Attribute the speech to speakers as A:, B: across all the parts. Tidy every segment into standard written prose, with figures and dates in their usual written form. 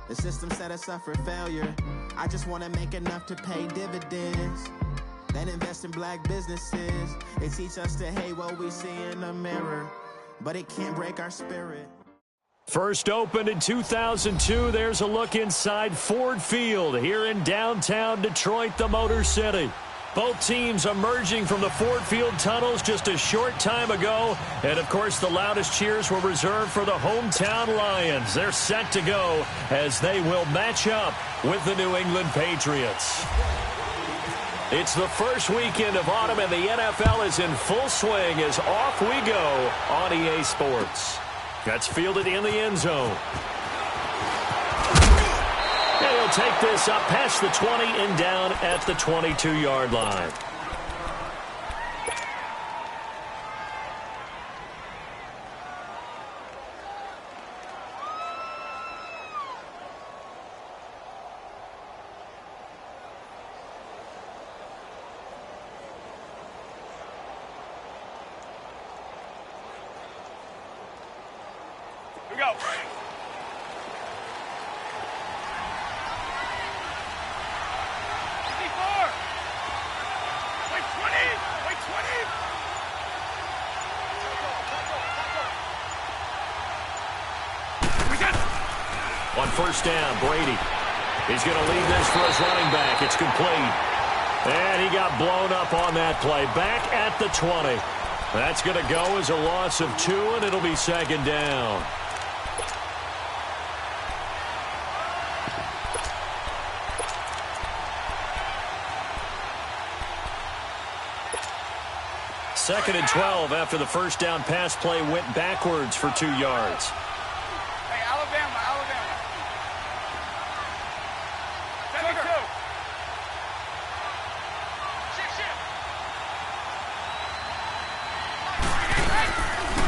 A: The system set us up for failure. I just want to make enough to pay dividends. Then invest in black businesses. They teach us to hate what we see in the mirror, but it can't break our spirit.
B: First opened in 2002, there's a look inside Ford Field here in downtown Detroit, the Motor City. Both teams emerging from the Ford Field tunnels just a short time ago. And, of course, the loudest cheers were reserved for the hometown Lions. They're set to go as they will match up with the New England Patriots. It's the first weekend of autumn, and the NFL is in full swing as off we go on EA Sports. That's fielded in the end zone. And he'll take this up past the 20 and down at the 22-yard line.
C: Go.
B: On first down, Brady. He's going to lead this for his running back. It's complete. And he got blown up on that play. Back at the 20. That's going to go as a loss of 2, and it'll be second down. Second and 12 after the first down pass play went backwards for 2 yards.
C: Hey, Alabama.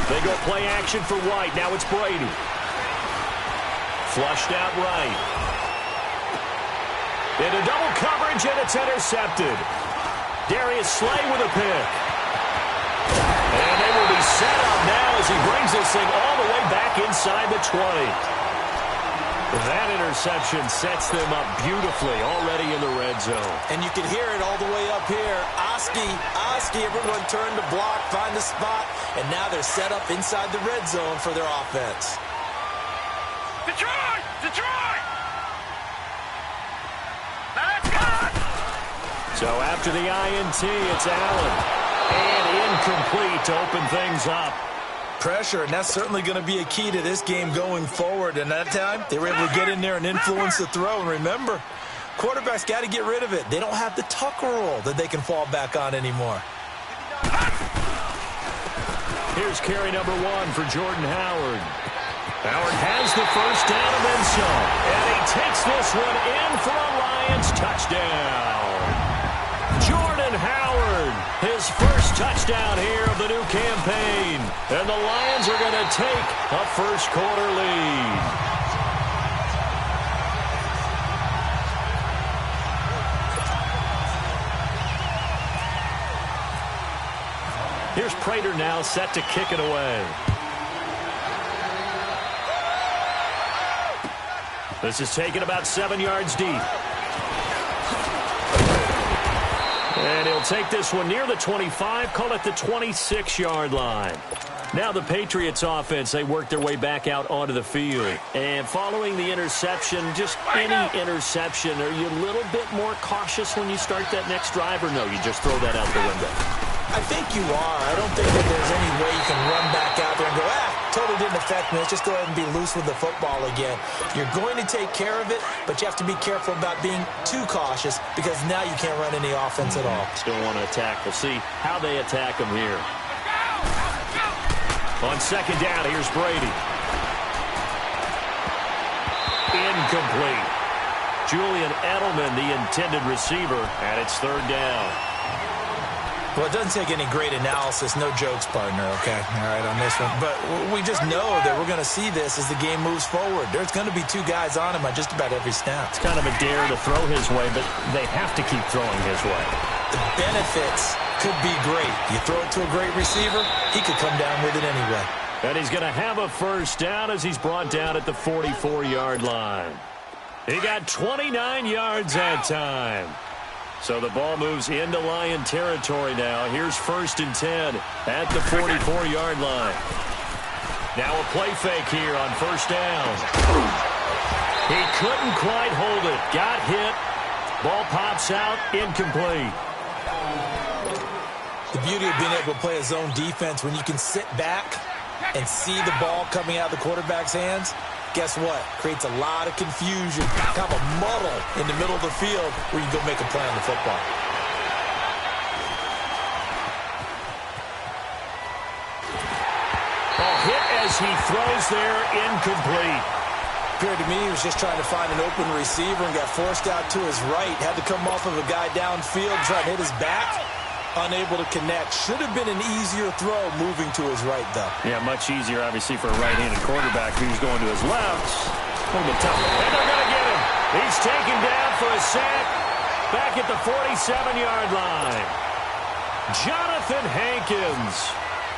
B: They go play action for White. Now it's Brady. Flushed out right. Into double coverage, and it's intercepted. Darius Slay with a pick. And they will be set up now as he brings this thing all the way back inside the 20. That interception sets them up beautifully already in the red zone.
D: And you can hear it all the way up here. Oski, everyone turned to block, find the spot, and now they're set up inside the red zone for their offense.
C: Detroit! That's good!
B: So after the INT, it's Allen. And incomplete to open things up.
D: Pressure, and that's certainly going to be a key to this game going forward. And that time, they were able to get in there and influence the throw. And remember, quarterbacks got to get rid of it. They don't have the tuck roll that they can fall back on anymore.
B: Here's carry number 1 for Jordan Howard. Howard has the first down and then some. And he takes this one in for a Lions touchdown. Jordan Howard, his first touchdown here of the new campaign. And the Lions are going to take a first-quarter lead. Here's Prater now set to kick it away. This is taken about 7 yards deep. And he'll take this one near the 25, call it the 26-yard line. Now the Patriots offense, they work their way back out onto the field. And following the interception, just any interception, are you a little bit more cautious when you start that next drive, or no, you just throw that out the window?
D: I think you are. I don't think that there's any way you can run back out there and go, totally didn't affect me. Let's just go ahead and be loose with the football again. You're going to take care of it, but you have to be careful about being too cautious because now you can't run any offense at all.
B: Still want to attack. We'll see how they attack him here. On second down, here's Brady. Incomplete. Julian Edelman, the intended receiver, and it's third down.
D: Well, it doesn't take any great analysis. No jokes, partner, okay? All right, on this one. But we just know that we're going to see this as the game moves forward. There's going to be 2 guys on him on just about every snap.
B: It's kind of a dare to throw his way, but they have to keep throwing his way.
D: The benefits could be great. You throw it to a great receiver, he could come down with it anyway.
B: And he's going to have a first down as he's brought down at the 44-yard line. He got 29 yards that time. So the ball moves into Lion territory now. Here's 1st and 10 at the 44-yard line. Now a play fake here on 1st down. He couldn't quite hold it. Got hit. Ball pops out, incomplete.
D: The beauty of being able to play a zone defense when you can sit back and see the ball coming out of the quarterback's hands, guess what? Creates a lot of confusion, kind of a muddle in the middle of the field where you go make a play on the football.
B: Ball hit as he throws there, incomplete.
D: Appeared to me he was just trying to find an open receiver and got forced out to his right. Had to come off of a guy downfield, try to hit his back. Unable to connect. Should have been an easier throw moving to his right, though.
B: Yeah, much easier, obviously, for a right-handed quarterback who's going to his left. A little bit tough. And they're going to get him. He's taken down for a sack back at the 47-yard line. Jonathan Hankins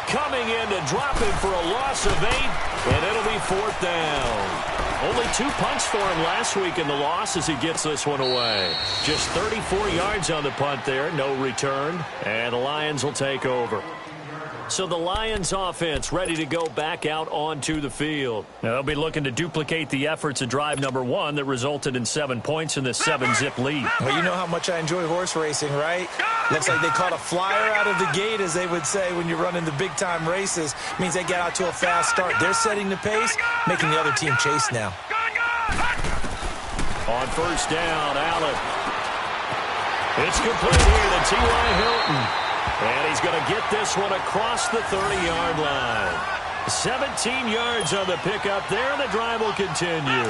B: coming in to drop him for a loss of 8, and it'll be 4th down. Only 2 punts for him last week in the loss as he gets this one away. Just 34 yards on the punt there, no return, and the Lions will take over. So the Lions offense ready to go back out onto the field. Now they'll be looking to duplicate the efforts of drive number 1 that resulted in 7 points in this 7-zip lead.
D: Well, you know how much I enjoy horse racing, right? Looks like they caught a flyer out of the gate, as they would say when you're running the big-time races. Means they get out to a fast start. They're setting the pace, making the other team chase now.
B: On 1st down, Allen. It's complete here to T.Y. Hilton. And he's going to get this one across the 30-yard line. 17 yards on the pickup there, and the drive will continue.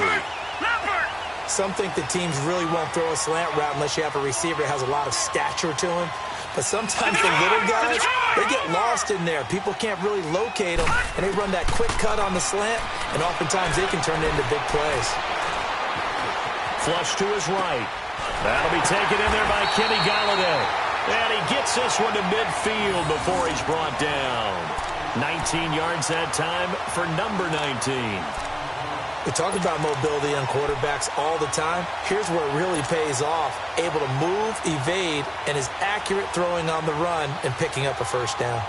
D: Some think the teams really won't throw a slant route unless you have a receiver that has a lot of stature to him. But sometimes the little guys, they get lost in there. People can't really locate them, and they run that quick cut on the slant, and oftentimes they can turn it into big plays.
B: Flush to his right. That'll be taken in there by Kenny Golladay. And he gets this one to midfield before he's brought down. 19 yards that time for number 19.
D: We talk about mobility on quarterbacks all the time. Here's where it really pays off. Able to move, evade, and is accurate throwing on the run and picking up a 1st down.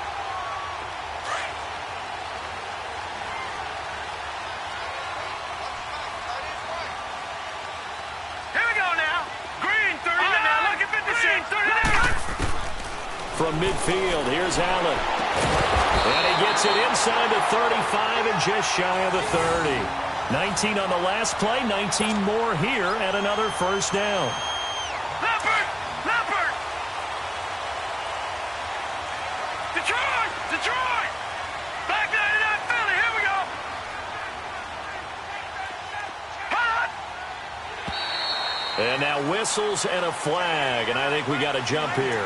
B: From midfield, here's Allen. And he gets it inside the 35 and just shy of the 30. 19 on the last play, 19 more here at another 1st down.
C: Leopard! Leopard! Detroit! Detroit! Back 99 Philly, here we go! Hot!
B: And now whistles and a flag, and I think we got a jump here.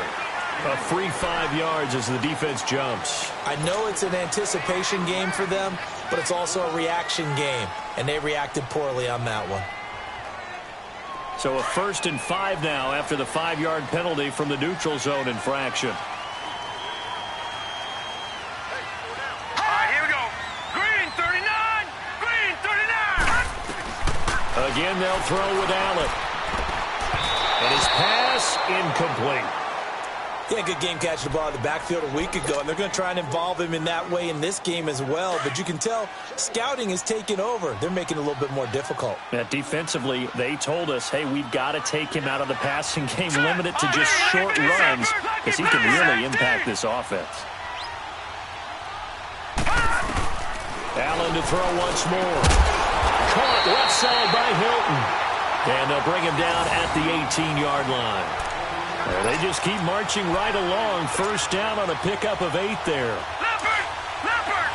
B: A free 5 yards as the defense jumps.
D: I know it's an anticipation game for them, but it's also a reaction game, and they reacted poorly on that one.
B: So a 1st and 5 now after the 5-yard penalty from the neutral zone infraction.
C: All right, here we go. Green 39! Green 39!
B: Again, they'll throw with Allen. And his pass incomplete.
D: Yeah, good game catching the ball in the backfield a week ago, and they're going to try and involve him in that way in this game as well. But you can tell scouting is taking over. They're making it a little bit more difficult.
B: Yeah, defensively, they told us, hey, we've got to take him out of the passing game, limit it to just short runs, because he can really impact this offense. Allen to throw once more. Caught left side by Hilton. And they'll bring him down at the 18-yard line. They just keep marching right along. 1st down on a pickup of 8 there.
C: Leopard! Leopard!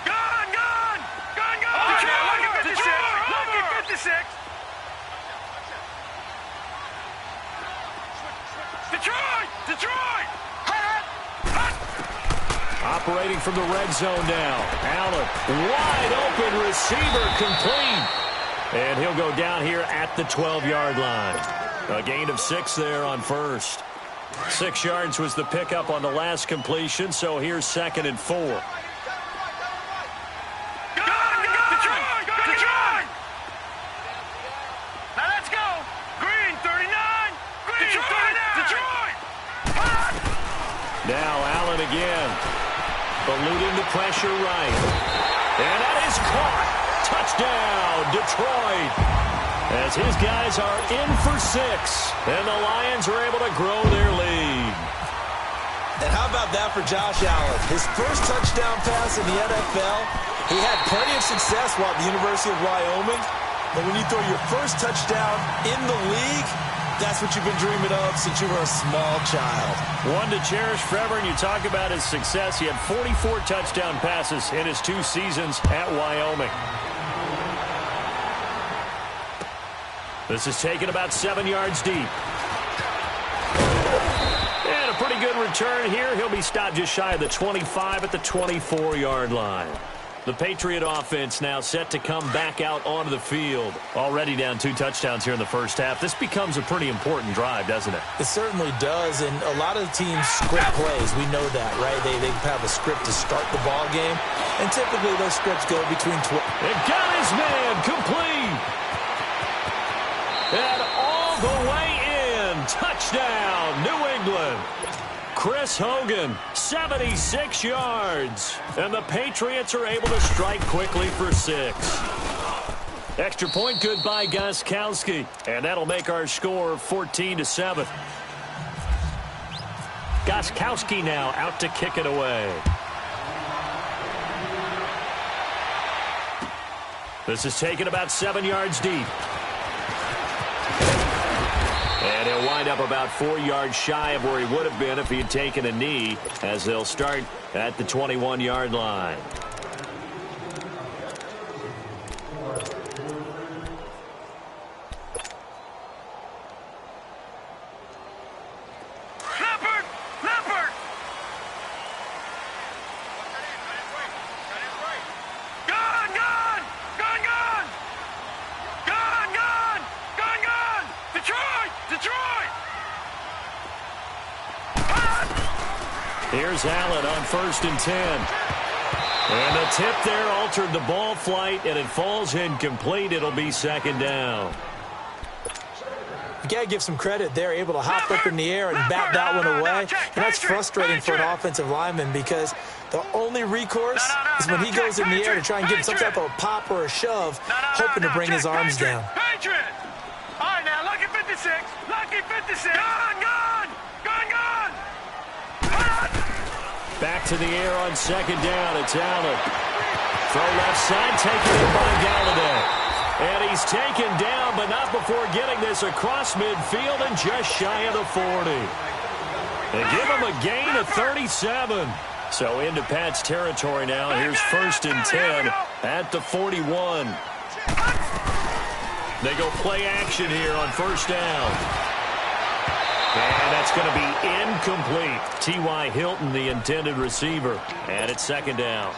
C: Gun! Gun! Gun! Gun! Detroit! Look at 56! Look at 56! Detroit! Detroit! Hot! Hot!
B: Operating from the red zone now. Allen, wide open receiver, complete. And he'll go down here at the 12-yard line. A gain of 6 there on 1st. 6 yards was the pickup on the last completion, so here's 2nd and 4.
C: Now let's go. Green 39. Green 39. Detroit.
B: Now Allen again. Eluding the pressure right. And that is caught. Touchdown, Detroit. As his guys are in for 6. And the Lions are able to grow their lead.
D: And how about that for Josh Allen? His first touchdown pass in the NFL. He had plenty of success while at the University of Wyoming. But when you throw your first touchdown in the league, that's what you've been dreaming of since you were a small child.
B: One to cherish forever, and you talk about his success. He had 44 touchdown passes in his 2 seasons at Wyoming. This is taken about 7 yards deep. And a pretty good return here. He'll be stopped just shy of the 25 at the 24-yard line. The Patriot offense now set to come back out onto the field. Already down 2 touchdowns here in the first half. This becomes a pretty important drive, doesn't it?
D: It certainly does, and a lot of the teams script plays. We know that, right? They have a script to start the ball game, and typically those scripts go between 12.
B: And got his man complete. And all the way in. Touchdown, New England. Chris Hogan, 76 yards. And the Patriots are able to strike quickly for 6. Extra point good by Gostkowski. And that'll make our score 14-7. Gostkowski now out to kick it away. This is taken about 7 yards deep. And he'll wind up about 4 yards shy of where he would have been if he had taken a knee, as they'll start at the 21-yard line.
C: Leopard. Gun. Detroit.
B: Here's Allen on 1st and 10. And the tip there altered the ball flight, and it falls incomplete. It'll be 2nd down.
D: You got to give some credit. They're able to hop up in the air and bat that one away. And that's frustrating for an offensive lineman because the only recourse is when he goes in the air to try and get some type of a pop or a shove, hoping to bring his arms down.
C: Patriot. All right, now, lucky 56. Lucky 56. Gun.
B: Back to the air on 2nd down. It's Allen. Throw left side, taken in by Galladay. And he's taken down, but not before getting this across midfield and just shy of the 40. They give him a gain of 37. So into Pat's territory now. Here's 1st and 10 at the 41. They go play action here on 1st down. And that's going to be incomplete. T.Y. Hilton, the intended receiver. And it's 2nd down.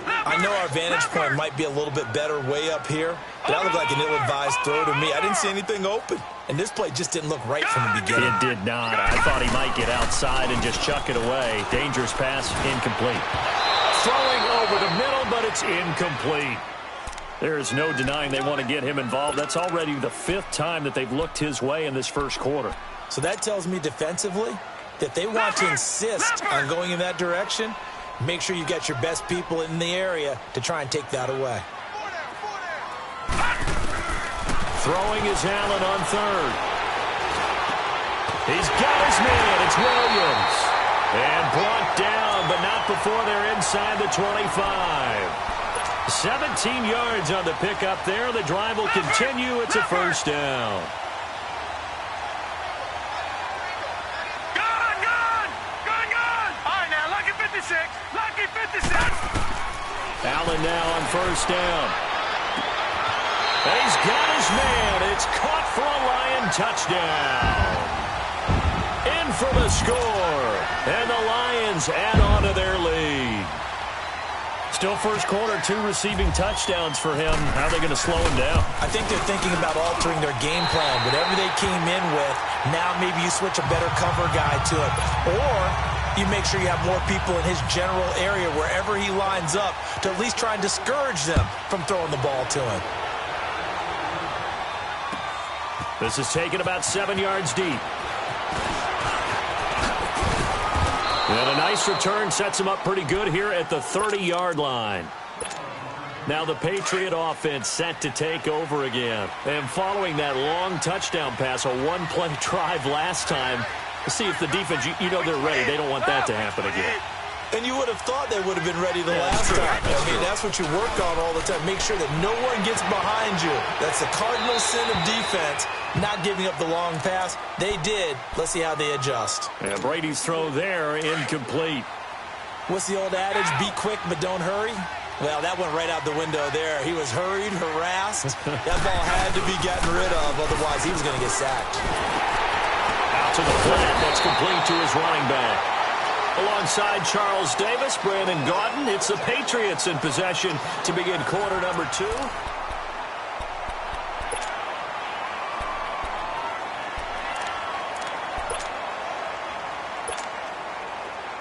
D: I know our vantage point might be a little bit better way up here, but that looked like an ill-advised throw to me. I didn't see anything open. And this play just didn't look right from the beginning.
B: It did not. I thought he might get outside and just chuck it away. Dangerous pass, incomplete. Throwing over the middle, but it's incomplete. There's no denying they want to get him involved. That's already the 5th time that they've looked his way in this first quarter.
D: So that tells me defensively that they want to insist on going in that direction. Make sure you got your best people in the area to try and take that away.
B: Throwing is Allen on 3rd. He's got his man. It's Williams. And brought down, but not before they're inside the 25. 17 yards on the pickup there. The drive will continue. It's a 1st down.
C: Lucky 56.
B: Allen now on 1st down. And he's got his man. It's caught for a Lion touchdown. In for the score. And the Lions add on to their lead. Still first quarter, 2 receiving touchdowns for him. How are they going to slow him down?
D: I think they're thinking about altering their game plan. Whatever they came in with, now maybe you switch a better cover guy to it. Or you make sure you have more people in his general area wherever he lines up to at least try and discourage them from throwing the ball to him.
B: This is taken about 7 yards deep. And a nice return sets him up pretty good here at the 30-yard line. Now the Patriot offense set to take over again. And following that long touchdown pass, a one-play drive last time, to see if the defense, you know they're ready. They don't want that to happen again.
D: And you would have thought they would have been ready the last time. I mean, that's what you work on all the time. Make sure that no one gets behind you. That's the cardinal sin of defense, not giving up the long pass. They did. Let's see how they adjust.
B: And Brady's throw there, incomplete.
D: What's the old adage? Be quick, but don't hurry? Well, that went right out the window there. He was hurried, harassed. That ball had to be gotten rid of. Otherwise, he was going to get sacked.
B: Out to the flat. That's complete to his running back. Alongside Charles Davis, Brandon Gaudin, it's the Patriots in possession to begin quarter number 2.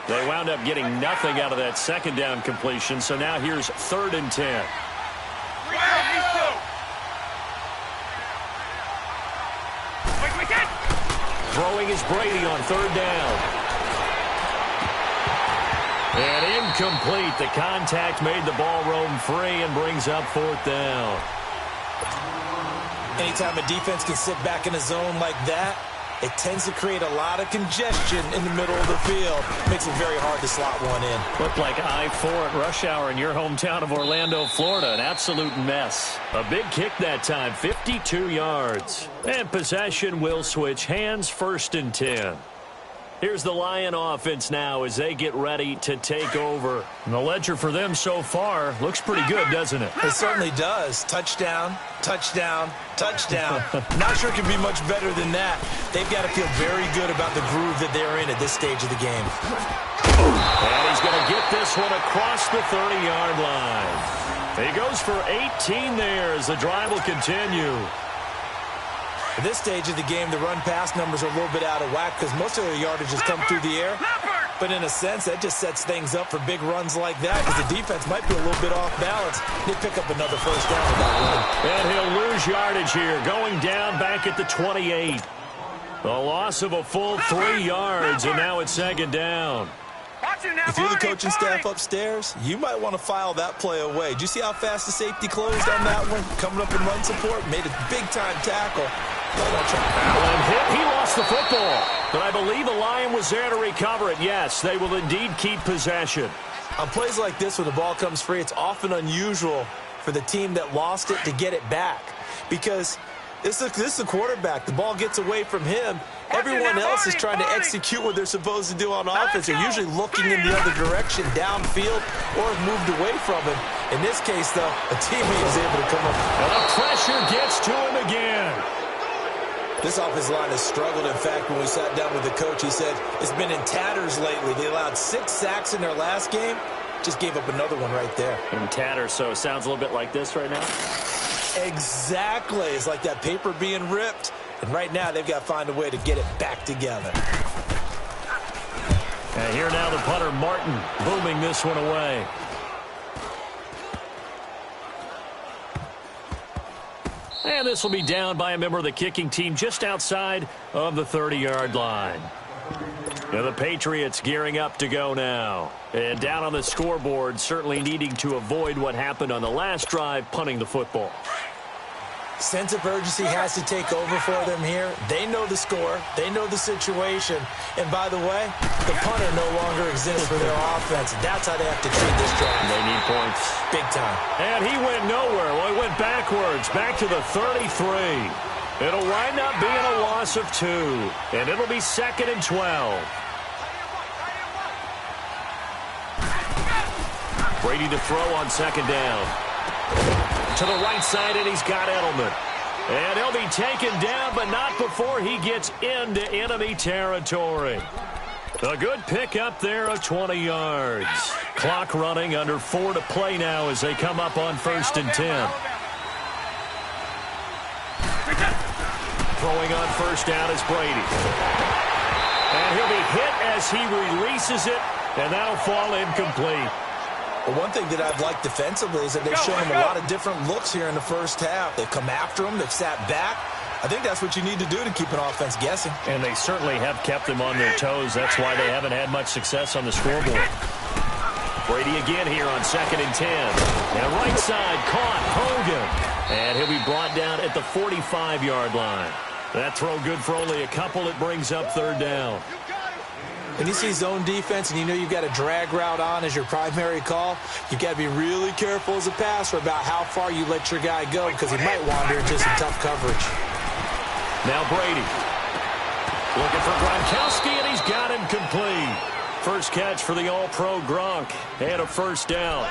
B: They wound up getting nothing out of that second down completion, so now here's 3rd and 10. Throwing is Brady on 3rd down. And incomplete. The contact made the ball roam free and brings up 4th down.
D: Anytime a defense can sit back in a zone like that, it tends to create a lot of congestion in the middle of the field. Makes it very hard to slot one in.
B: Looked like I-4 at rush hour in your hometown of Orlando, Florida. An absolute mess. A big kick that time, 52 yards. And possession will switch hands, 1st and 10. Here's the Lion offense now as they get ready to take over. And the ledger for them so far looks pretty good, doesn't it?
D: It certainly does. Touchdown, touchdown, touchdown. Not sure it can be much better than that. They've got to feel very good about the groove that they're in at this stage of the game.
B: And he's going to get this one across the 30-yard line. He goes for 18 there as the drive will continue.
D: At this stage of the game, the run-pass numbers are a little bit out of whack because most of their yardage has come through the air. But in a sense, that just sets things up for big runs like that because the defense might be a little bit off balance. They pick up another 1st down with that run.
B: And he'll lose yardage here, going down back at the 28. A loss of a full 3 yards, and now it's 2nd down.
D: If you're the coaching staff upstairs, you might want to file that play away. Did you see how fast the safety closed on that one? Coming up in run support, made a big-time tackle.
B: Allen hit. He lost the football, but I believe the Lion was there to recover it. Yes, they will indeed keep possession.
D: On plays like this where the ball comes free, it's often unusual for the team that lost it to get it back because this is the quarterback. The ball gets away from him. Everyone else is trying to execute what they're supposed to do on offense. They're usually looking in the other direction, downfield, or have moved away from him. In this case, though, a teammate is able to come up.
B: And the pressure gets to him again.
D: This offensive line has struggled. In fact, when we sat down with the coach, he said it's been in tatters lately. They allowed 6 sacks in their last game. Just gave up another one right there.
B: In tatters, so it sounds a little bit like this right now.
D: Exactly. It's like that paper being ripped. And right now, they've got to find a way to get it back together.
B: And here now the punter, Martin, booming this one away. And this will be down by a member of the kicking team just outside of the 30-yard line. Now the Patriots gearing up to go now. And down on the scoreboard, certainly needing to avoid what happened on the last drive, punting the football.
D: Sense of urgency has to take over for them here. They know the score. They know the situation. And by the way, the punter no longer exists for their offense. That's how they have to treat this drive.
B: They need points.
D: Big time.
B: And he went nowhere. Well, he went backwards, back to the 33. It'll wind up being a loss of 2. And it'll be 2nd and 12. Brady to throw on 2nd down. To the right side, and he's got Edelman. And he'll be taken down, but not before he gets into enemy territory. A good pick up there of 20 yards. Clock running, under 4 to play now as they come up on 1st and 10. Throwing on 1st down is Brady. And he'll be hit as he releases it, and that'll fall incomplete.
D: Well, one thing that I've liked defensively is that they've shown him a lot of different looks here in the first half. They've come after him. They've sat back. I think that's what you need to do to keep an offense guessing.
B: And they certainly have kept them on their toes. That's why they haven't had much success on the scoreboard. Brady again here on 2nd and 10. And right side caught Hogan. And he'll be brought down at the 45-yard line. That throw good for only a couple. It brings up 3rd down.
D: When you see zone defense and you know you've got a drag route on as your primary call, you've got to be really careful as a passer about how far you let your guy go because he might wander into some tough coverage.
B: Now Brady looking for Gronkowski, and he's got him complete. First catch for the All-Pro Gronk and a 1st down.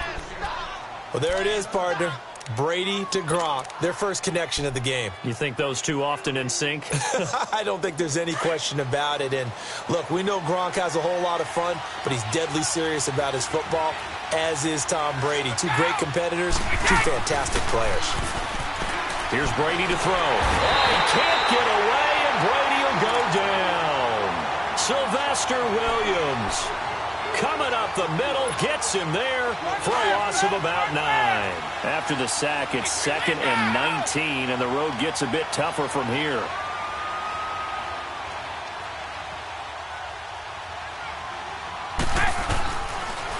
D: Well, there it is, partner. Brady to Gronk, their first connection of the game.
B: You think those two often in sync?
D: I don't think there's any question about it. And look, we know Gronk has a whole lot of fun, but he's deadly serious about his football, as is Tom Brady. Two great competitors, two fantastic players.
B: Here's Brady to throw. Oh, he can't get away, and Brady will go down. Sylvester Williams coming up the middle, gets him there for a loss of about 9. After the sack, it's 2nd and 19, and the road gets a bit tougher from here.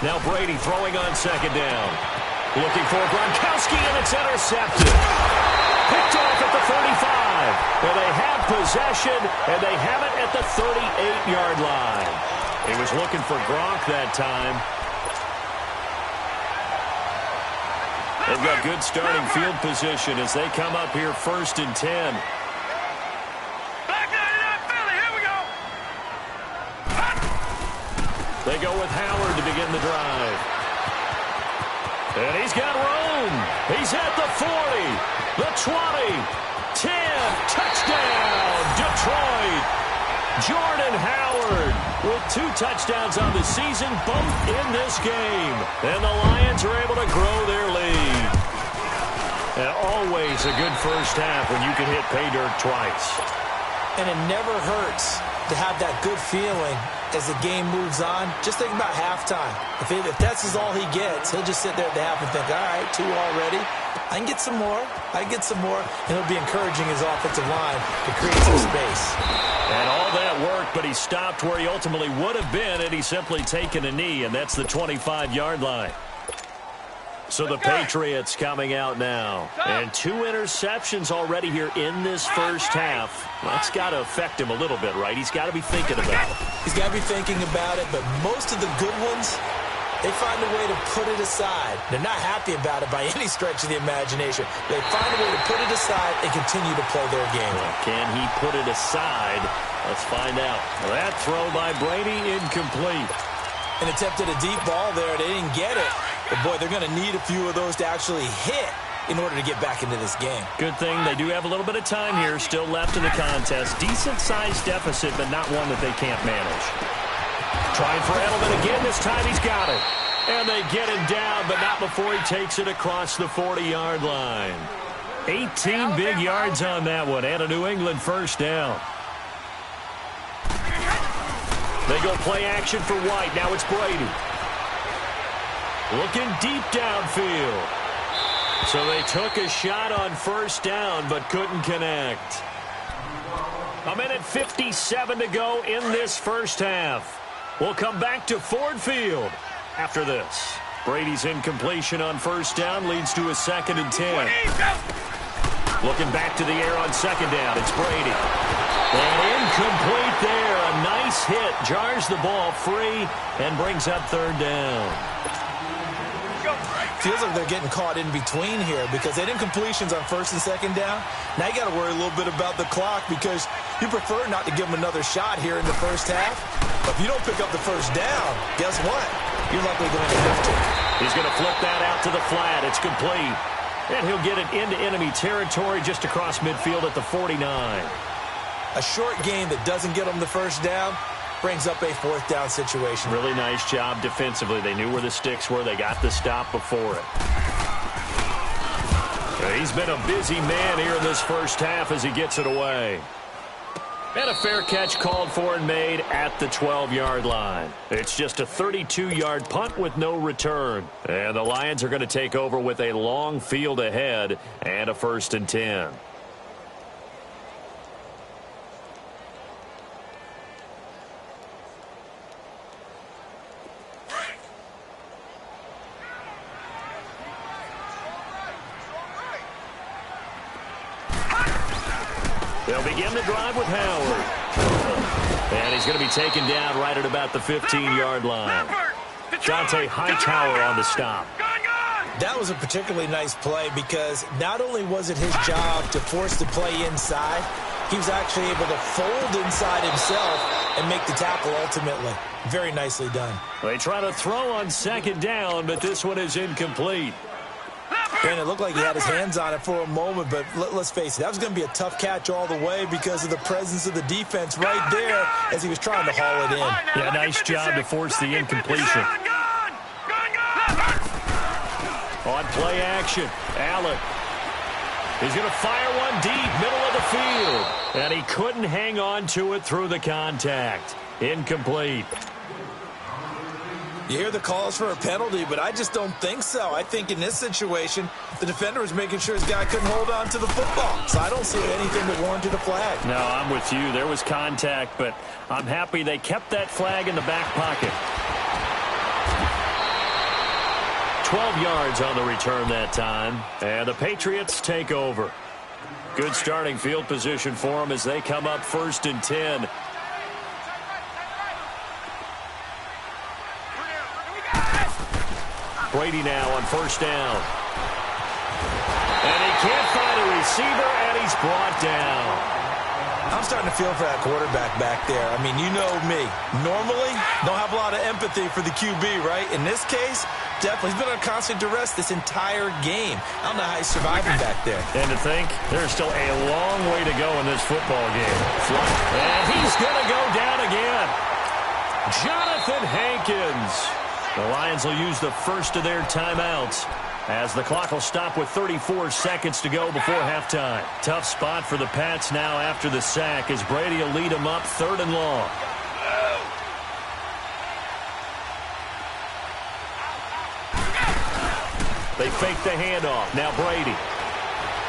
B: Now Brady throwing on 2nd down. Looking for Gronkowski, and it's intercepted. Picked off at the 35. And they have possession, and they have it at the 38-yard line. He was looking for Gronk that time. They've got good starting field position as they come up here 1st and 10.
C: Back 99 Philly, here we go.
B: They go with Howard to begin the drive. And he's got room. He's at the 40, the 20, 10, touchdown, Detroit. Jordan Howard with 2 touchdowns on the season, both in this game. And the Lions are able to grow their lead. And always a good first half when you can hit pay dirt twice.
D: And it never hurts to have that good feeling as the game moves on. Just think about halftime. If that's all he gets, he'll just sit there at the half and think, all right, 2 already. I can get some more. I can get some more. And he'll be encouraging his offensive line to create some space.
B: And all that worked, but he stopped where he ultimately would have been, and he's simply taken a knee, and that's the 25-yard line. So the Patriots coming out now. And 2 interceptions already here in this first half. That's got to affect him a little bit, right? He's got to be thinking about it.
D: He's got to be thinking about it, but most of the good ones, they find a way to put it aside. They're not happy about it by any stretch of the imagination. They find a way to put it aside and continue to play their game.
B: Well, can he put it aside? Let's find out. That throw by Brady, incomplete.
D: An attempt at a deep ball there. They didn't get it. But, boy, they're going to need a few of those to actually hit in order to get back into this game.
B: Good thing they do have a little bit of time here still left in the contest. Decent-sized deficit, but not one that they can't manage. Trying for Edelman again. This time he's got it. And they get him down, but not before he takes it across the 40-yard line. 18 big yards on that one, and a New England first down. They go play action for White. Now it's Brady. Looking deep downfield. So they took a shot on first down, but couldn't connect. 1:57 to go in this first half. We'll come back to Ford Field after this. Brady's incompletion on first down leads to a 2nd and 10. Looking back to the air on 2nd down. It's Brady. And incomplete there. A nice hit. Jars the ball free and brings up 3rd down.
D: Feels like they're getting caught in between here because they didn't completions on 1st and 2nd down. Now you got to worry a little bit about the clock because you prefer not to give them another shot here in the first half. But if you don't pick up the first down, guess what? You're likely going to have to.
B: He's going to flip that out to the flat. It's complete. And he'll get it into enemy territory just across midfield at the 49.
D: A short game that doesn't get them the first down, brings up a 4th down situation.
B: Really nice job defensively. They knew where the sticks were. They got the stop before it. He's been a busy man here in this first half as he gets it away. And a fair catch called for and made at the 12-yard line. It's just a 32-yard punt with no return. And the Lions are going to take over with a long field ahead and a 1st and 10. They'll begin the drive with Howard. And he's going to be taken down right at about the 15-yard line. Dante Hightower on the stop.
D: That was a particularly nice play because not only was it his job to force the play inside, he was actually able to fold inside himself and make the tackle ultimately. Very nicely done.
B: They try to throw on 2nd down, but this one is incomplete.
D: And it looked like he had his hands on it for a moment, but let's face it, that was going to be a tough catch all the way because of the presence of the defense right there as he was trying to haul it in.
B: Yeah, nice job to force the incompletion. On play action, Allen. He's going to fire one deep, middle of the field. And he couldn't hang on to it through the contact. Incomplete.
D: You hear the calls for a penalty, but I just don't think so. I think in this situation, the defender was making sure his guy couldn't hold on to the football. So I don't see anything that warranted a flag.
B: No, I'm with you. There was contact, but I'm happy they kept that flag in the back pocket. 12 yards on the return that time, and the Patriots take over. Good starting field position for them as they come up 1st and 10. Brady now on 1st down. And he can't find a receiver, and he's brought down.
D: I'm starting to feel for that quarterback back there. I mean, you know me. Normally, don't have a lot of empathy for the QB, right? In this case, definitely. He's been on constant duress this entire game. I don't know how he's surviving back there.
B: And to think, there's still a long way to go in this football game. And he's going to go down again. Jonathan Hankins. The Lions will use the first of their timeouts as the clock will stop with 34 seconds to go before halftime. Tough spot for the Pats now after the sack as Brady will lead them up 3rd and long. They fake the handoff. Now Brady.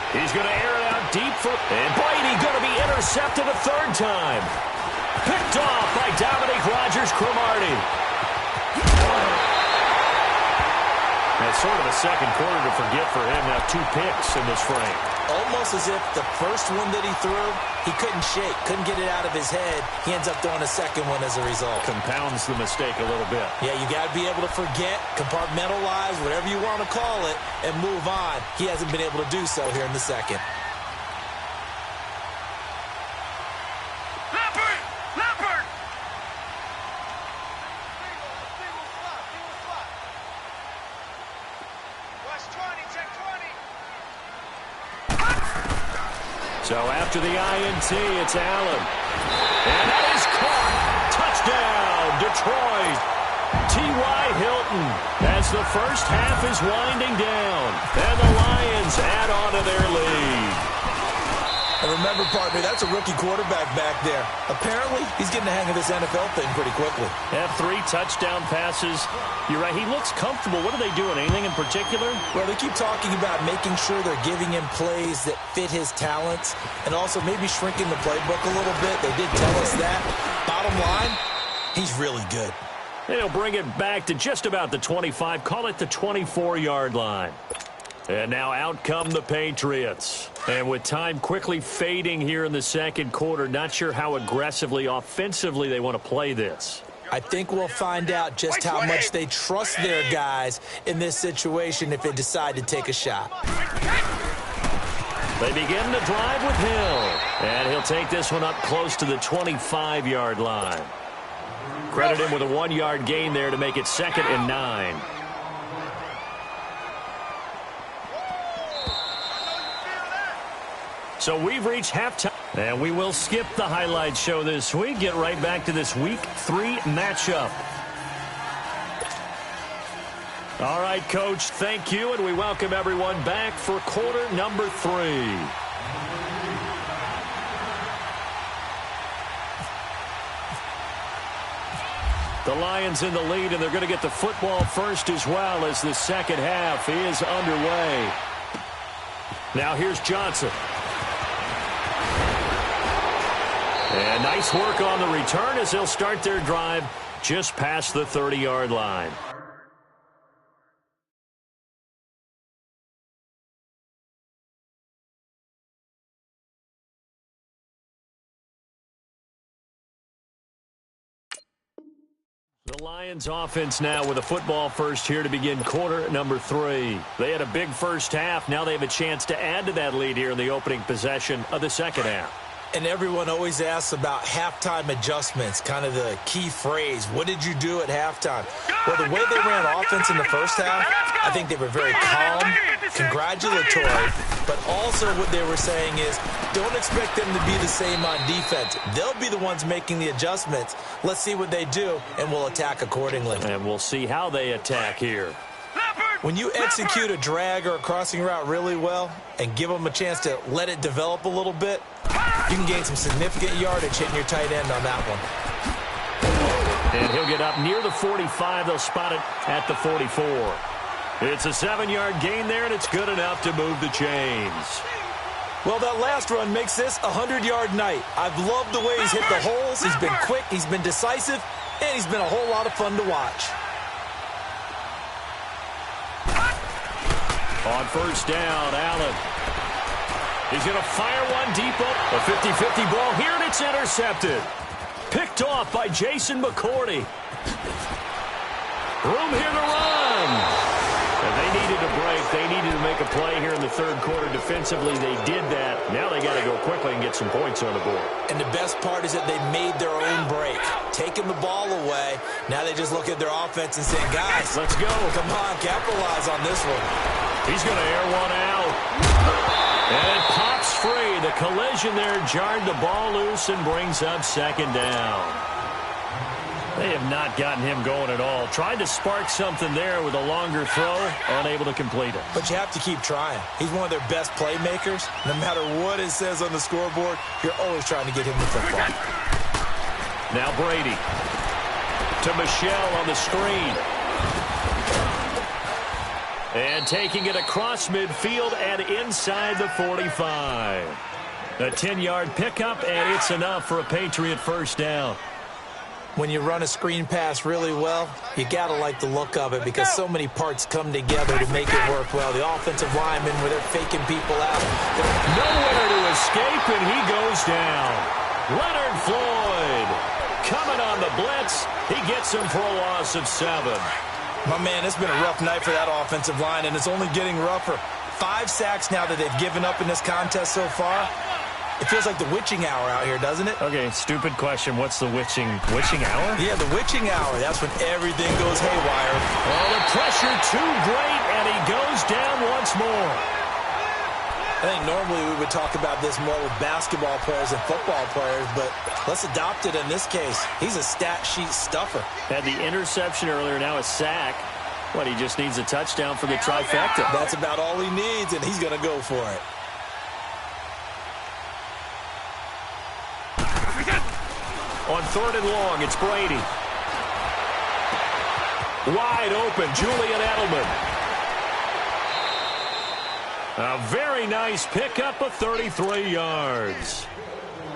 B: He's going to air it out deep for... And Brady going to be intercepted a 3rd time. Picked off by Dominique Rodgers-Cromartie. That's sort of a second quarter to forget for him. Now 2 picks in this frame.
D: Almost as if the first one that he threw, he couldn't shake, couldn't get it out of his head. He ends up throwing a second one as a result.
B: Compounds the mistake a little bit.
D: Yeah, you got to be able to forget, compartmentalize, whatever you want to call it, and move on. He hasn't been able to do so here in the second.
B: So after the INT, it's Allen. And that is caught. Touchdown, Detroit. T.Y. Hilton as the first half is winding down. And the Lions add on to their lead.
D: And remember, partner, that's a rookie quarterback back there. Apparently, he's getting the hang of this NFL thing pretty quickly.
B: Have 3 touchdown passes. You're right, he looks comfortable. What are they doing? Anything in particular?
D: Well, they keep talking about making sure they're giving him plays that fit his talents and also maybe shrinking the playbook a little bit. They did tell us that. Bottom line, he's really good.
B: They'll bring it back to just about the 25, call it the 24-yard line. And now out come the Patriots. And with time quickly fading here in the second quarter, not sure how aggressively, offensively they want to play this.
D: I think we'll find out just how much they trust their guys in this situation if they decide to take a shot.
B: They begin to drive with Hill. And he'll take this one up close to the 25-yard line. Credit him with a 1-yard gain there to make it 2nd and 9. So we've reached halftime. And we will skip the highlight show this week. Get right back to this Week 3 matchup. All right, Coach, thank you, and we welcome everyone back for quarter number 3. The Lions in the lead, and they're going to get the football first as well as the second half is underway. Now here's Johnson. And nice work on the return as they'll start their drive just past the 30-yard line. The Lions offense now with a football first here to begin quarter number 3. They had a big first half. Now they have a chance to add to that lead here in the opening possession of the second half.
D: And everyone always asks about halftime adjustments, kind of the key phrase. What did you do at halftime? Well, the way they ran offense in the first half, I think they were very calm, congratulatory, but also what they were saying is don't expect them to be the same on defense. They'll be the ones making the adjustments. Let's see what they do, and we'll attack accordingly.
B: And we'll see how they attack here.
D: When you execute a drag or a crossing route really well and give them a chance to let it develop a little bit, you can gain some significant yardage hitting your tight end on that one.
B: And he'll get up near the 45. They'll spot it at the 44. It's a 7-yard gain there, and it's good enough to move the chains.
D: Well, that last run makes this a 100-yard night. I've loved the way he's hit the holes. He's been quick, he's been decisive, and he's been a whole lot of fun to watch.
B: On first down, Allen. He's going to fire one deep up. A 50-50 ball here, and it's intercepted. Picked off by Jason McCourty. Room here to run. And they needed a break. They needed to make a play here in the third quarter. Defensively, they did that. Now they got to go quickly and get some points on the board. And the best part is that they made their own break. Taking the ball away. Now they just look at their offense and saying, guys, let's go. Come on, capitalize on this one. He's going to air one out. And it pops free. The collision there jarred the ball loose and brings up second down. They have not gotten him going at all. Tried to spark something there with a longer throw, unable to complete it.
D: But you have to keep trying. He's one of their best playmakers. No matter what it says on the scoreboard, you're always trying to get him the football.
B: Now Brady to Michelle on the screen. And taking it across midfield and inside the 45. A 10-yard pickup, and it's enough for a Patriot first down.
D: When you run a screen pass really well, you got to like the look of it because so many parts come together to make it work well. The offensive linemen, where they're faking people out.
B: Nowhere to escape, and he goes down. Leonard Floyd coming on the blitz. He gets him for a loss of 7.
D: My man, it's been a rough night for that offensive line, and it's only getting rougher. 5 sacks now that they've given up in this contest so far. It feels like the witching hour out here, doesn't it?
B: Okay, stupid question. What's the witching hour?
D: Yeah, the witching hour. That's when everything goes haywire.
B: Oh, the pressure too great, and he goes down once more.
D: I think normally we would talk about this more with basketball players and football players, but let's adopt it in this case. He's a stat sheet stuffer.
B: Had the interception earlier, now a sack. What, he just needs a touchdown for the trifecta.
D: That's about all he needs, and he's going to go for it.
B: On 3rd and long, it's Brady. Wide open, Julian Edelman. A very nice pickup of 33 yards.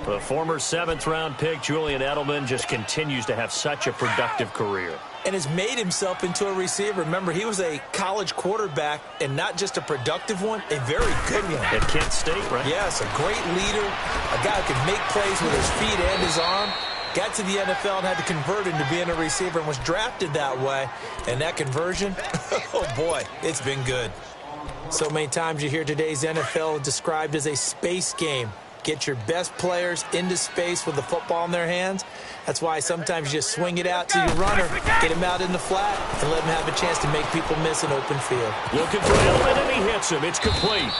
B: The former 7th-round pick, Julian Edelman, just continues to have such a productive career.
D: And has made himself into a receiver. Remember, he was a college quarterback, and not just a productive one, a very good one.
B: At Kent State, right?
D: Yes, a great leader, a guy who can make plays with his feet and his arm. Got to the NFL and had to convert into being a receiver and was drafted that way. And that conversion, oh boy, it's been good. So many times you hear today's NFL described as a space game. Get your best players into space with the football in their hands. That's why sometimes you just swing it out to your runner, get him out in the flat, and let him have a chance to make people miss an open field.
B: Looking for Edelman, and he hits him. It's complete.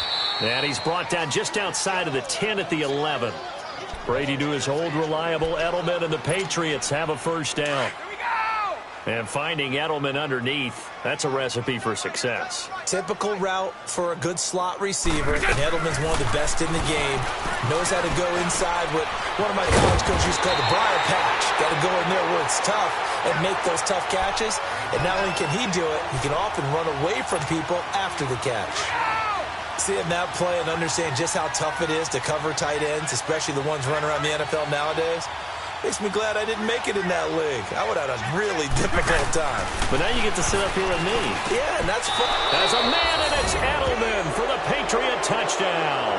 B: And he's brought down just outside of the 10 at the 11. Brady to his old reliable Edelman, and the Patriots have a first down. And finding Edelman underneath, that's a recipe for success.
D: Typical route for a good slot receiver, and Edelman's one of the best in the game. Knows how to go inside what one of my college coaches used to call the briar patch. Got to go in there where it's tough and make those tough catches. And not only can he do it, he can often run away from people after the catch. Seeing that play and understand just how tough it is to cover tight ends, especially the ones running around the NFL nowadays, makes me glad I didn't make it in that league. I would have had a really difficult time.
B: But now you get to sit up here with me.
D: Yeah, and that's fun.
B: As a man, and it's Edelman for the Patriot touchdown.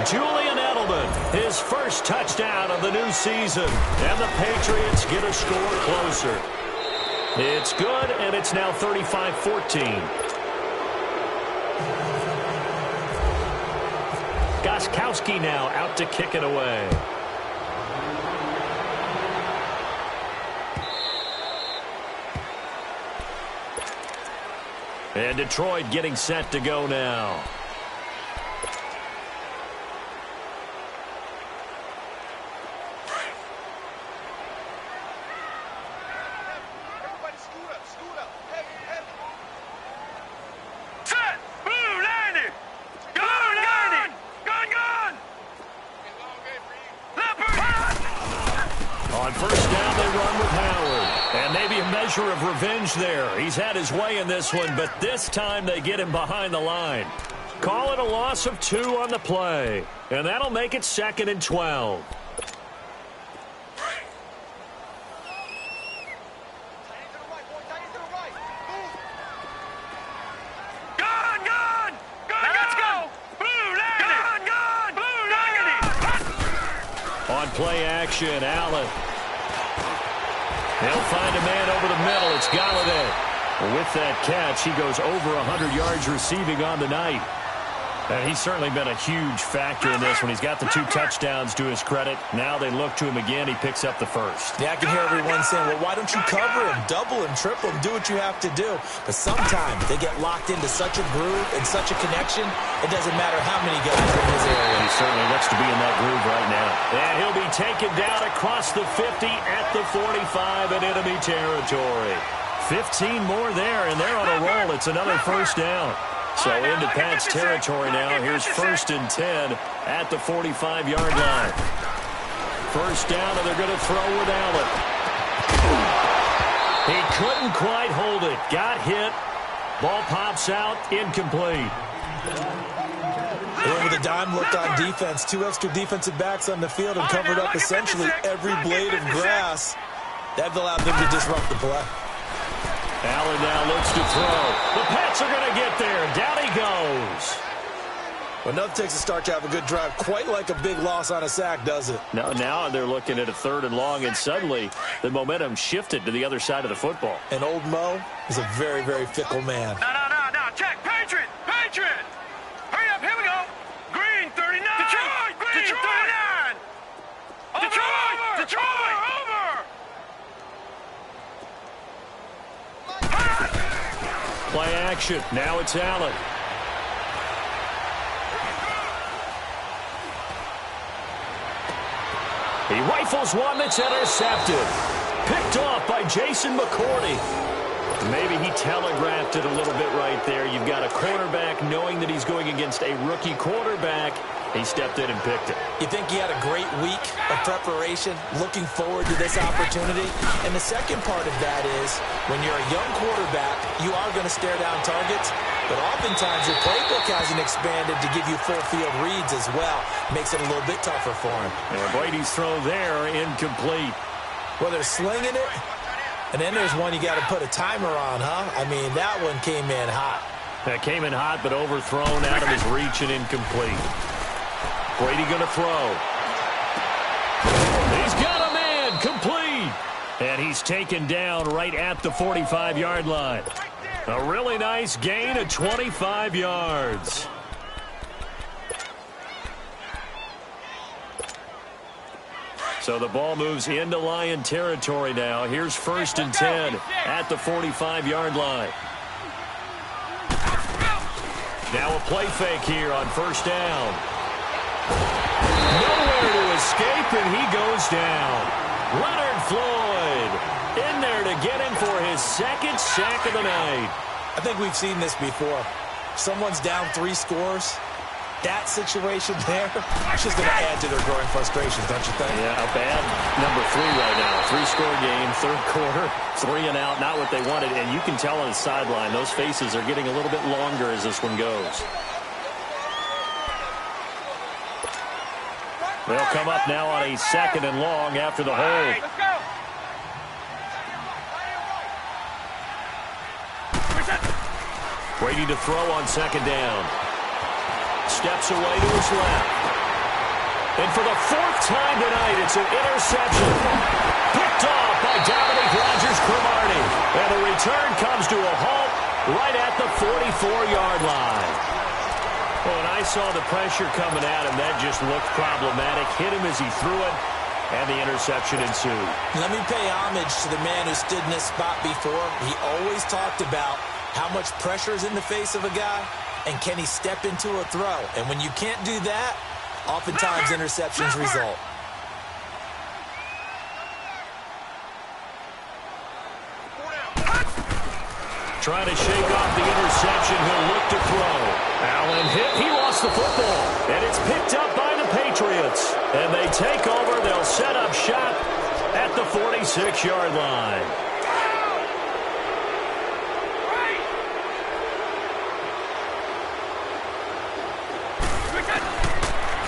B: Julian Edelman, his first touchdown of the new season. And the Patriots get a score closer. It's good, and it's now 35-14. Gostkowski now out to kick it away. And Detroit getting set to go now.
C: Everybody scoot up. Heavy. Set! Boom, landing! Gun! Leopard!
B: On first down, they run with Howard. And maybe a measure of revenge there. He's had his way in this one, but this time they get him behind the line. Call it a loss of 2 on the play. And that'll make it 2nd and 12.
C: Gun! Let's go! Blue landing! Gun! Blue landing!
B: On play action, Allen. They'll find a man over the middle. It's Galladay. With that catch, he goes over 100 yards receiving on the night. And he's certainly been a huge factor in this one. He's got the 2 touchdowns to his credit. Now they look to him again. He picks up the first.
D: Yeah, I can hear everyone saying, well, why don't you cover him, double him, triple him, do what you have to do. But sometimes they get locked into such a groove and such a connection, it doesn't matter how many guys are in his area.
B: He certainly looks to be in that groove right now. And he'll be taken down across the 50 at the 45 in enemy territory. 15 more there, and they're on a roll. It's another first down. So into Pat's territory now. Here's 1st and 10 at the 45-yard line. First down, and they're going to throw with Allen. He couldn't quite hold it. Got hit. Ball pops out. Incomplete.
D: Over the dime looked on defense. 2 extra defensive backs on the field and covered up essentially every blade of grass. That allowed them to disrupt the play.
B: Allen now looks to throw. The Pats are going to get there. Down he goes.
D: Well, nothing takes a start to have a good drive quite like a big loss on a sack, does it?
B: Now they're looking at a 3rd and long, and suddenly the momentum shifted to the other side of the football.
D: And old Mo is a very, very fickle man.
C: No. Check. Patriot! Hurry up, here we go. Green, 39. Detroit! Green, 39. Detroit!
B: Play action. Now it's Allen. He rifles one that's intercepted. Picked off by Jason McCourty. Maybe he telegraphed it a little bit right there. You've got a quarterback knowing that he's going against a rookie quarterback. He stepped in and picked it.
D: You think he had a great week of preparation, looking forward to this opportunity? And the second part of that is, when you're a young quarterback, you are going to stare down targets, but oftentimes your playbook hasn't expanded to give you full field reads as well. Makes it a little bit tougher for him.
B: And Brady's throw there, incomplete.
D: Well, they're slinging it, and then there's one you got to put a timer on, huh? I mean, that one came in hot.
B: That came in hot, but overthrown out of his reach and incomplete. Brady going to throw. He's got a man, complete. And he's taken down right at the 45-yard line. A really nice gain of 25 yards. So the ball moves into Lion territory now. Here's 1st and 10 at the 45-yard line. Now a play fake here on 1st down. Nowhere to escape, and he goes down. Leonard Floyd in there to get him for his second sack of the night.
D: I think we've seen this before. Someone's down 3 scores. That situation there, it's just going to add to their growing frustrations, don't you think?
B: Yeah, a bad number 3 right now. 3-score game, third quarter, 3 and out, not what they wanted. And you can tell on the sideline, those faces are getting a little bit longer as this one goes. They'll come up now on a 2nd and long after the hold.
C: Let's go.
B: Brady to throw on 2nd down. Steps away to his left. And for the 4th time tonight, it's an interception. Picked off by Dominique Rodgers-Cromartie. And the return comes to a halt right at the 44-yard line. Well, when I saw the pressure coming at him, that just looked problematic. Hit him as he threw it, and the interception ensued.
D: Let me pay homage to the man who stood in this spot before. He always talked about how much pressure is in the face of a guy, and can he step into a throw? And when you can't do that, oftentimes interceptions result.
B: Trying to shake off the interception. He'll look to throw. Allen hit. He lost the football. And it's picked up by the Patriots. And they take over. They'll set up shop at the 46-yard line.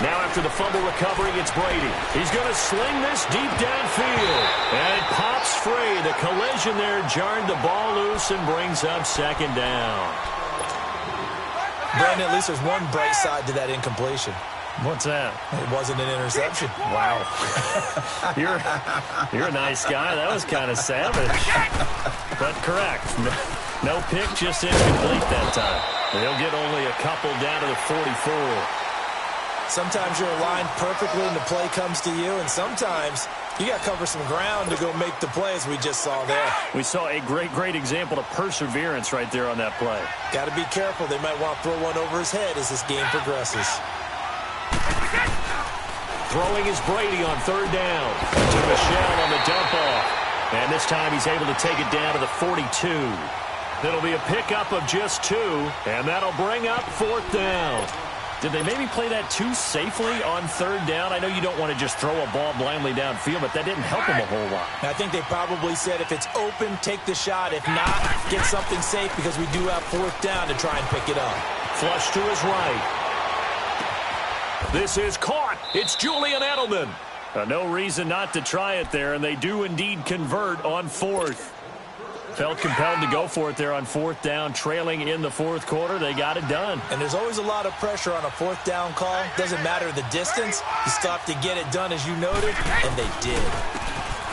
B: Now after the fumble recovery, it's Brady. He's going to sling this deep downfield. And it pops free. The collision there jarred the ball loose and brings up 2nd down.
D: Brandon, at least there's one bright side to that incompletion.
B: What's that?
D: It wasn't an interception.
B: Wow. You're a nice guy. That was kind of savage. But correct. No pick, just incomplete that time. They'll get only a couple down to the 44.
D: Sometimes you're aligned perfectly and the play comes to you, and sometimes you got to cover some ground to go make the play, as we just saw there.
B: We saw a great example of perseverance right there on that play.
D: Got to be careful. They might want to throw one over his head as this game progresses.
B: Throwing is Brady on 3rd down. To Michelle on the dump off. And this time he's able to take it down to the 42. It'll be a pickup of just 2, and that'll bring up 4th down. Did they maybe play that too safely on 3rd down? I know you don't want to just throw a ball blindly downfield, but that didn't help them a whole lot.
D: I think they probably said if it's open, take the shot. If not, get something safe because we do have 4th down to try and pick it up.
B: Flush to his right. This is caught. It's Julian Edelman. No reason not to try it there, and they do indeed convert on 4th. Felt compelled to go for it there on 4th down, trailing in the 4th quarter. They got it done.
D: And there's always a lot of pressure on a 4th down call. Doesn't matter the distance. You still have to get it done, as you noted, and they did.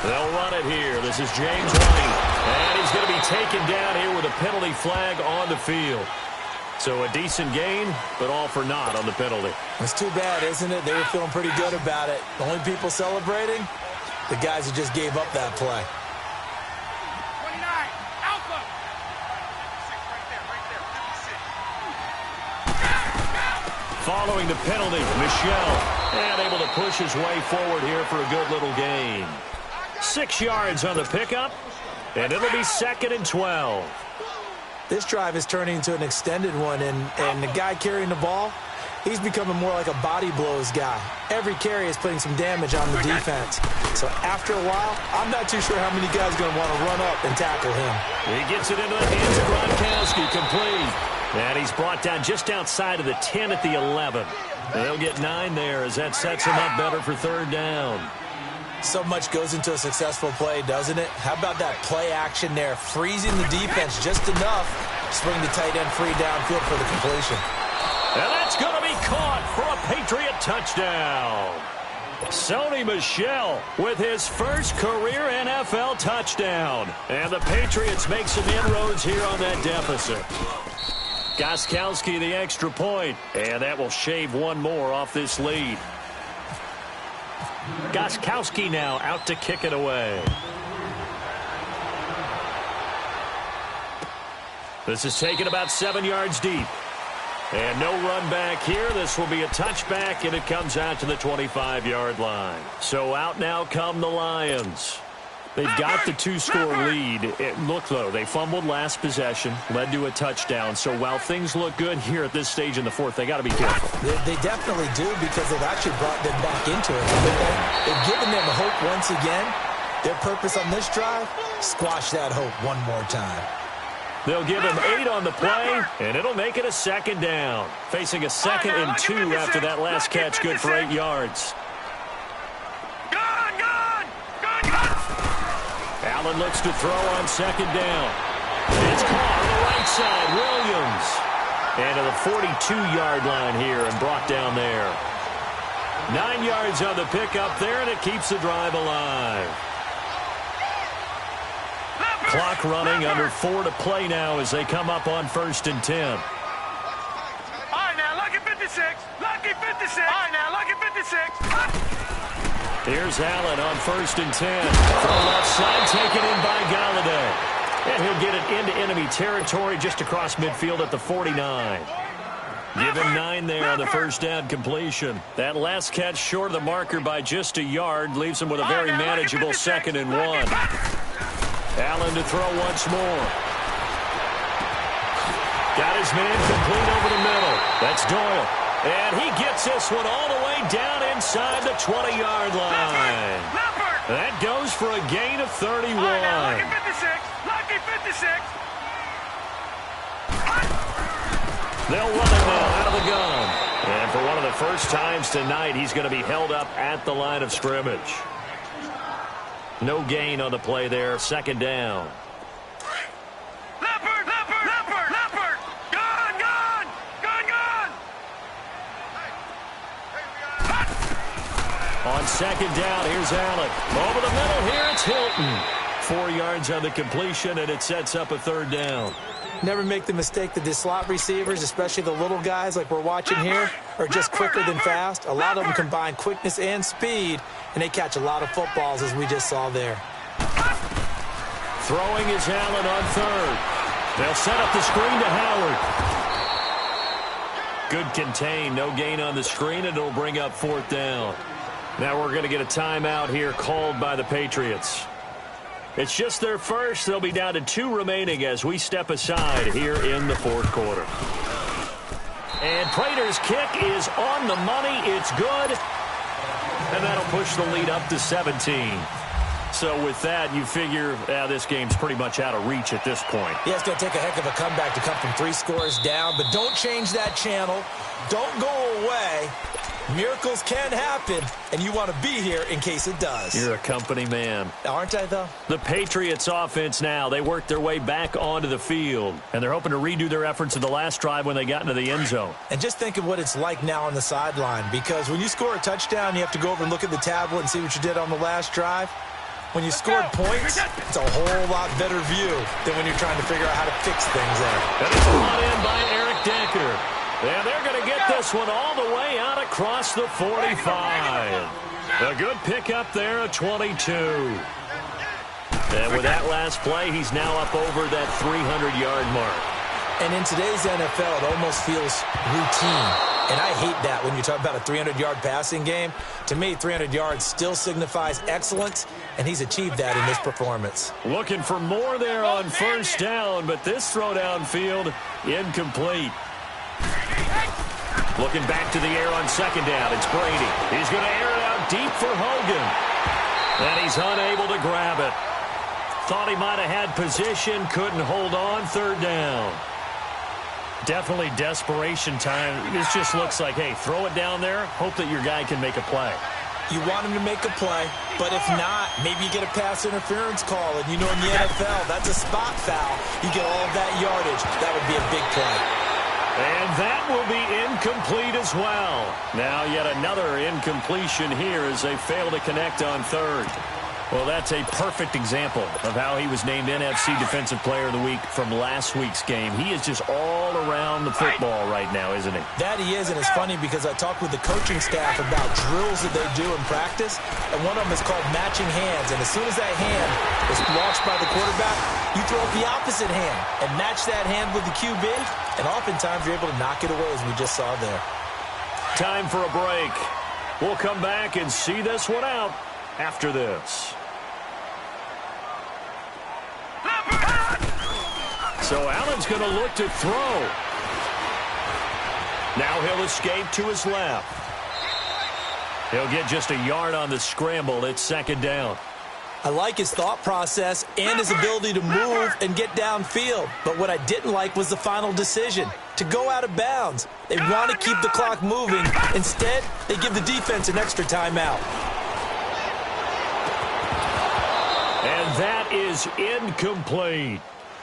B: They'll run it here. This is James White. And he's going to be taken down here with a penalty flag on the field. So a decent gain, but all for naught on the penalty.
D: It's too bad, isn't it? They were feeling pretty good about it. The only people celebrating, the guys who just gave up that play.
B: Following the penalty, Michelle, and able to push his way forward here for a good little gain. 6 yards on the pickup, and it'll be 2nd and 12.
D: This drive is turning into an extended one, and the guy carrying the ball, he's becoming more like a body blows guy. Every carry is putting some damage on the defense. So after a while, I'm not too sure how many guys are going to want to run up and tackle him.
B: He gets it into the hands of Gronkowski, complete. And he's brought down just outside of the 10 at the 11. And they'll get 9 there as that sets him up better for 3rd down.
D: So much goes into a successful play, doesn't it? How about that play action there, freezing the defense just enough to swing the tight end free downfield for the completion.
B: And that's going to be caught for a Patriot touchdown. Sony Michel with his first career NFL touchdown. And the Patriots make some inroads here on that deficit. Gostkowski the extra point, and that will shave one more off this lead. Gostkowski now out to kick it away. This is taken about 7 yards deep. And no run back here. This will be a touchback, and it comes out to the 25-yard line. So out now come the Lions. They've got the 2-score lead. Look, though, they fumbled last possession, led to a touchdown. So while things look good here at this stage in the fourth, they got to be careful.
D: They definitely do, because they've actually brought them back into it. They've given them hope once again. Their purpose on this drive, squash that hope one more time.
B: They'll give him 8 on the play, and it'll make it a second down. Facing a 2nd and 2 after that last catch, good for 8 yards. Allen looks to throw on 2nd down. It's caught on the right side, Williams. And to the 42-yard line here and brought down there. 9 yards on the pickup there, and it keeps the drive alive. Clock running, under 4 to play now as they come up on 1st and 10.
C: All right, now, lucky 56. Lucky 56. All right, now, lucky 56.
B: Here's Allen on 1st and 10. From the left side, taken in by Galladay. And he'll get it into enemy territory just across midfield at the 49. Give him 9 there on the first down completion. That last catch short of the marker by just a yard leaves him with a very manageable 2nd and 1. Allen to throw once more. Got his man complete over the middle. That's Doyle. And he gets this one all the way down inside the 20-yard line. That goes for a gain of 31.
C: Lucky 56. Lucky 56.
B: They'll run it now out of the gun. And for one of the first times tonight, he's going to be held up at the line of scrimmage. No gain on the play there. 2nd down.
C: Leopard! Leopard! Leopard! Leopard! Gun! Gun! Gun! Gun!
B: On 2nd down, here's Allen. Over the middle here, it's Hilton. 4 yards on the completion, and it sets up a 3rd down.
D: Never make the mistake that the slot receivers, especially the little guys like we're watching here, are just quicker than fast. A lot of them combine quickness and speed, and they catch a lot of footballs, as we just saw there.
B: Throwing is Allen on 3rd. They'll set up the screen to Howard. Good contain, no gain on the screen, and it'll bring up 4th down. Now we're going to get a timeout here called by the Patriots. It's just their first. They'll be down to 2 remaining as we step aside here in the 4th quarter. And Prater's kick is on the money. It's good. And that'll push the lead up to 17. So with that, you figure this game's pretty much out of reach at this point.
D: Yeah, it's going to take a heck of a comeback to come from 3 scores down. But don't change that channel. Don't go away. Miracles can happen, and you want to be here in case it does.
B: You're a company man.
D: Aren't I, though?
B: The Patriots offense now, they worked their way back onto the field, and they're hoping to redo their efforts in the last drive when they got into the end zone.
D: And just think of what it's like now on the sideline, because when you score a touchdown, you have to go over and look at the tablet and see what you did on the last drive. When you scored points, it's a whole lot better view than when you're trying to figure out how to fix things there.
B: And it's brought in by Eric Decker. And they're going to get this one all the way out across the 45. A good pickup there at 22. And with that last play, he's now up over that 300-yard mark.
D: And in today's NFL, it almost feels routine. And I hate that when you talk about a 300-yard passing game. To me, 300 yards still signifies excellence, and he's achieved that in this performance.
B: Looking for more there on 1st down, but this throw downfield incomplete. Looking back to the air on 2nd down, it's Brady. He's going to air it out deep for Hogan. And he's unable to grab it. Thought he might have had position, couldn't hold on, 3rd down. Definitely desperation time. This just looks like, hey, throw it down there, hope that your guy can make a play.
D: You want him to make a play, but if not, maybe you get a pass interference call. And you know in the NFL, that's a spot foul. You get all of that yardage. That would be a big play.
B: And that will be incomplete as well. Now yet another incompletion here as they fail to connect on 3rd. Well, that's a perfect example of how he was named NFC Defensive Player of the Week from last week's game. He is just all around the football right now, isn't he?
D: That he is, and it's funny because I talked with the coaching staff about drills that they do in practice, and one of them is called matching hands. And as soon as that hand is launched by the quarterback, you throw up the opposite hand and match that hand with the QB, and oftentimes you're able to knock it away, as we just saw there.
B: Time for a break. We'll come back and see this one out after this. So Allen's going to look to throw. Now he'll escape to his left. He'll get just a yard on the scramble. It's second down.
D: I like his thought process and his ability to move and get downfield. But what I didn't like was the final decision, to go out of bounds. They want to keep the clock moving. Instead, they give the defense an extra timeout.
B: And that is incomplete.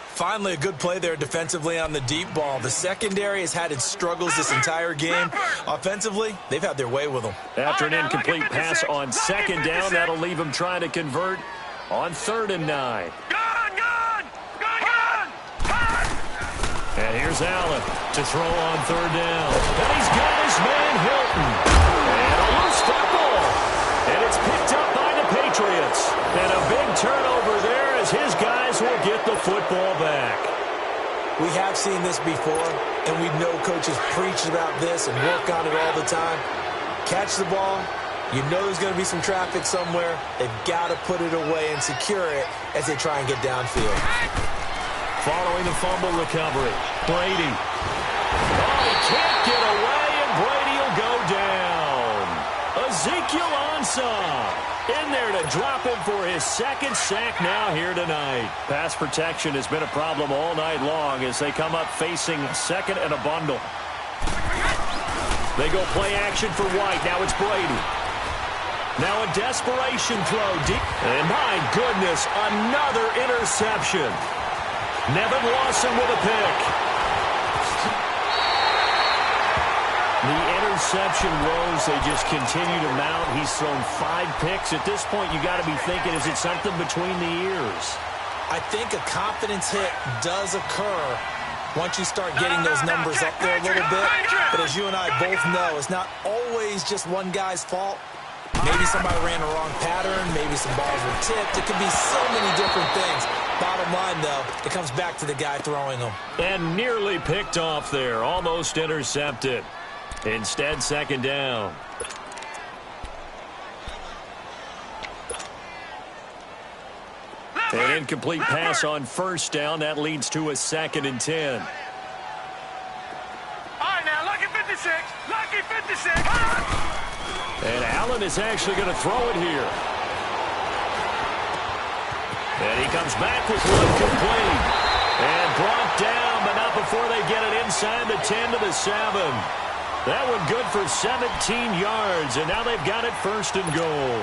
D: Finally, a good play there defensively on the deep ball. The secondary has had its struggles this entire game. Offensively, they've had their way with them.
B: After an incomplete pass on second down, that'll leave him trying to convert on 3rd and 9. And here's Allen to throw on 3rd down. And he's got his man Hilton. And a loose football. And it's picked up by the Patriots. And a big turnover there as his guys will get the football back.
D: We have seen this before, and we know coaches preach about this and work on it all the time. Catch the ball. You know there's going to be some traffic somewhere. They've got to put it away and secure it as they try and get downfield.
B: Following the fumble recovery, Brady. Oh, he can't get away, and Brady will go down. Ezekiel Ansah in there to drop him for his second sack now here tonight. Pass protection has been a problem all night long as they come up facing second and a bundle. They go play action for White. Now it's Brady. Now a desperation throw deep. And my goodness, another interception. Nevin Lawson with a pick. The interception woes, they just continue to mount. He's thrown 5 picks. At this point, you got to be thinking, is it something between the ears?
D: I think a confidence hit does occur once you start getting those numbers up there a little bit. But as you and I both know, it's not always just one guy's fault. Maybe somebody ran a wrong pattern. Maybe some balls were tipped. It could be so many different things. Bottom line, though, it comes back to the guy throwing them.
B: And nearly picked off there. Almost intercepted. Instead, second down. An incomplete pass on first down. That leads to a 2nd and 10.
C: All right, now, lucky 56. Lucky 56.
B: And Allen is actually going to throw it here. And he comes back with one complete. And brought down, but not before they get it inside the 10 to the 7. That one good for 17 yards, and now they've got it 1st and goal.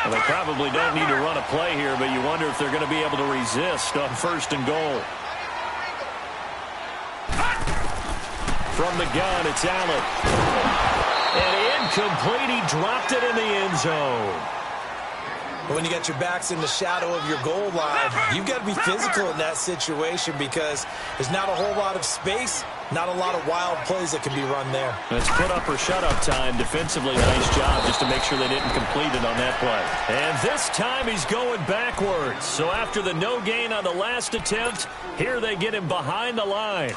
B: Well, they probably don't need to run a play here, but you wonder if they're going to be able to resist on 1st and goal. From the gun, it's Allen. And incomplete, he dropped it in the end zone.
D: When you got your backs in the shadow of your goal line, you've got to be physical in that situation because there's not a whole lot of space, not a lot of wild plays that can be run there.
B: It's put up or shut up time. Defensively, nice job just to make sure they didn't complete it on that play. And this time he's going backwards. So after the no gain on the last attempt, here they get him behind the line.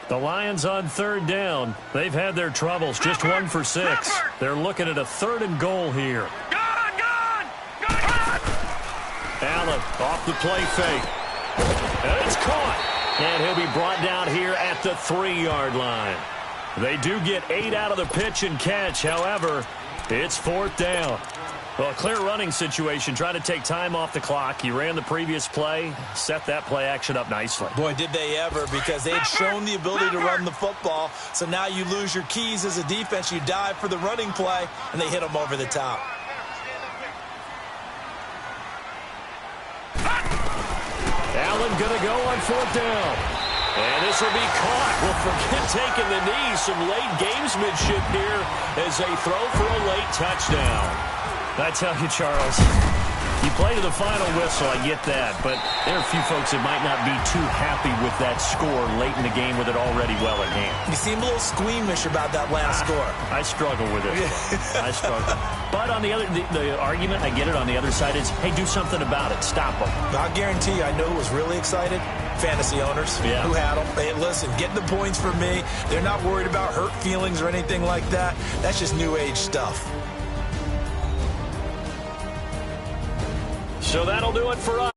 B: The Lions on 3rd down. They've had their troubles, just 1 for 6. They're looking at a 3rd and goal here. Allen off the play fake. And it's caught. And he'll be brought down here at the 3-yard line. They do get 8 out of the pitch and catch. However, it's 4th down. Well, a clear running situation, trying to take time off the clock. He ran the previous play, set that play action up nicely.
D: Boy, did they ever, because they had shown the ability to run the football. So now you lose your keys as a defense. You dive for the running play, and they hit them over the top.
B: Allen going to go on 4th down. And this will be caught. Well, forget taking the knee. Some late gamesmanship here as they throw for a late touchdown. I tell you, Charles, you play to the final whistle, I get that, but there are a few folks that might not be too happy with that score late in the game with it already well in hand.
D: You seem a little squeamish about that last score.
B: I struggle with it. I struggle. But on the other, the argument, I get it, on the other side is, hey, do something about it. Stop them.
D: I'll guarantee you, I know who was really excited. Fantasy owners who had them. Hey, listen, get the points for me. They're not worried about hurt feelings or anything like that. That's just new age stuff.
B: So that'll do it for us.